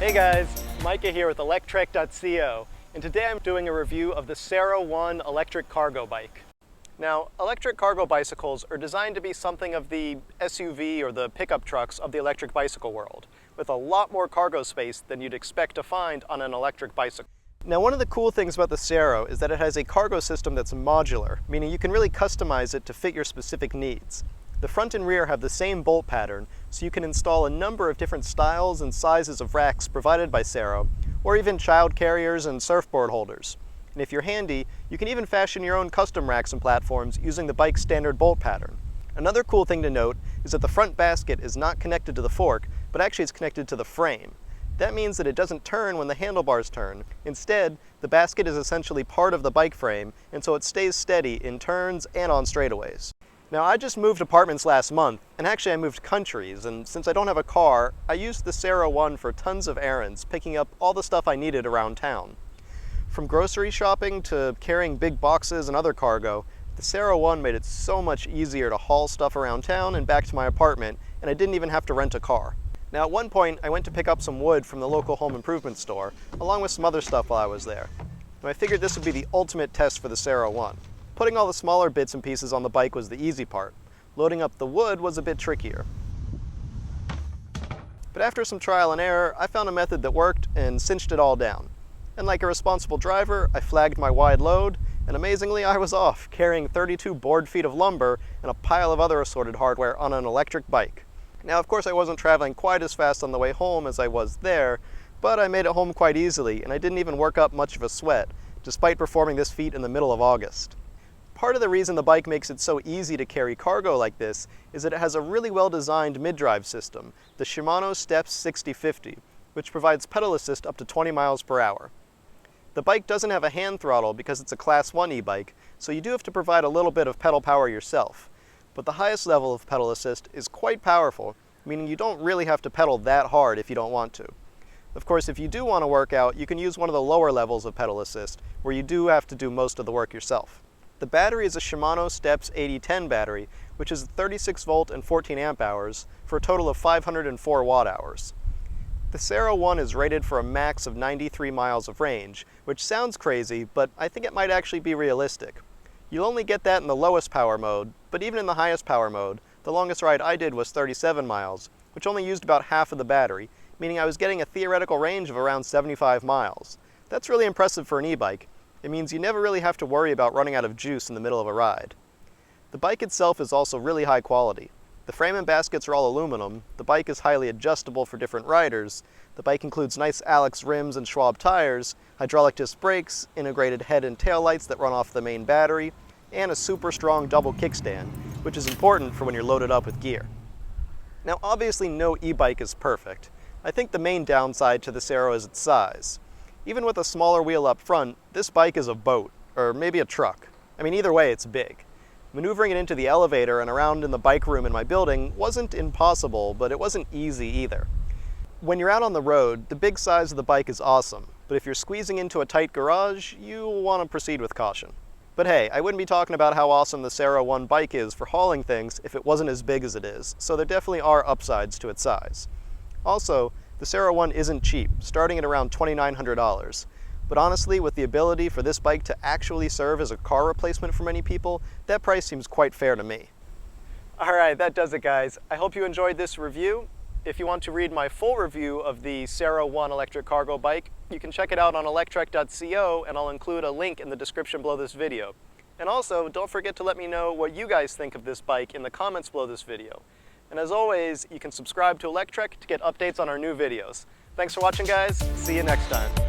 Hey guys, Micah here with Electrek.co, and today I'm doing a review of the CERO One electric cargo bike. Now, electric cargo bicycles are designed to be something of the SUV or the pickup trucks of the electric bicycle world, with a lot more cargo space than you'd expect to find on an electric bicycle. Now, one of the cool things about the CERO is that it has a cargo system that's modular, meaning you can really customize it to fit your specific needs. The front and rear have the same bolt pattern, so you can install a number of different styles and sizes of racks provided by CERO, or even child carriers and surfboard holders. And if you're handy, you can even fashion your own custom racks and platforms using the bike's standard bolt pattern. Another cool thing to note is that the front basket is not connected to the fork, but actually it's connected to the frame. That means that it doesn't turn when the handlebars turn. Instead, the basket is essentially part of the bike frame, and so it stays steady in turns and on straightaways. Now, I just moved apartments last month, and actually I moved countries, and since I don't have a car, I used the CERO One for tons of errands, picking up all the stuff I needed around town. From grocery shopping to carrying big boxes and other cargo, the CERO One made it so much easier to haul stuff around town and back to my apartment, and I didn't even have to rent a car. Now, at one point, I went to pick up some wood from the local home improvement store, along with some other stuff while I was there. And I figured this would be the ultimate test for the CERO One. Putting all the smaller bits and pieces on the bike was the easy part. Loading up the wood was a bit trickier. But after some trial and error, I found a method that worked and cinched it all down. And like a responsible driver, I flagged my wide load, and amazingly I was off, carrying 32 board feet of lumber and a pile of other assorted hardware on an electric bike. Now, of course, I wasn't traveling quite as fast on the way home as I was there, but I made it home quite easily, and I didn't even work up much of a sweat, despite performing this feat in the middle of August. Part of the reason the bike makes it so easy to carry cargo like this is that it has a really well-designed mid-drive system, the Shimano Steps 6050, which provides pedal assist up to 20 miles per hour. The bike doesn't have a hand throttle because it's a Class 1 e-bike, so you do have to provide a little bit of pedal power yourself. But the highest level of pedal assist is quite powerful, meaning you don't really have to pedal that hard if you don't want to. Of course, if you do want to work out, you can use one of the lower levels of pedal assist, where you do have to do most of the work yourself. The battery is a Shimano Steps 8010 battery, which is 36 volt and 14 amp hours for a total of 504 watt hours. The CERO One is rated for a max of 93 miles of range, which sounds crazy, but I think it might actually be realistic. You'll only get that in the lowest power mode, but even in the highest power mode, the longest ride I did was 37 miles, which only used about half of the battery, meaning I was getting a theoretical range of around 75 miles. That's really impressive for an e-bike. It means you never really have to worry about running out of juice in the middle of a ride. The bike itself is also really high quality. The frame and baskets are all aluminum, the bike is highly adjustable for different riders, the bike includes nice Alex rims and Schwab tires, hydraulic disc brakes, integrated head and tail lights that run off the main battery, and a super strong double kickstand, which is important for when you're loaded up with gear. Now, obviously no e-bike is perfect. I think the main downside to the CERO is its size. Even with a smaller wheel up front, this bike is a boat, or maybe a truck. I mean, either way, it's big. Maneuvering it into the elevator and around in the bike room in my building wasn't impossible, but it wasn't easy either. When you're out on the road, the big size of the bike is awesome, but if you're squeezing into a tight garage, you'll want to proceed with caution. But hey, I wouldn't be talking about how awesome the CERO One bike is for hauling things if it wasn't as big as it is, so there definitely are upsides to its size. Also, the CERO One isn't cheap, starting at around $2,900. But honestly, with the ability for this bike to actually serve as a car replacement for many people, that price seems quite fair to me. Alright, that does it guys. I hope you enjoyed this review. If you want to read my full review of the CERO One electric cargo bike, you can check it out on Electrek.co, and I'll include a link in the description below this video. And also, don't forget to let me know what you guys think of this bike in the comments below this video. And as always, you can subscribe to Electrek to get updates on our new videos. Thanks for watching guys, see you next time.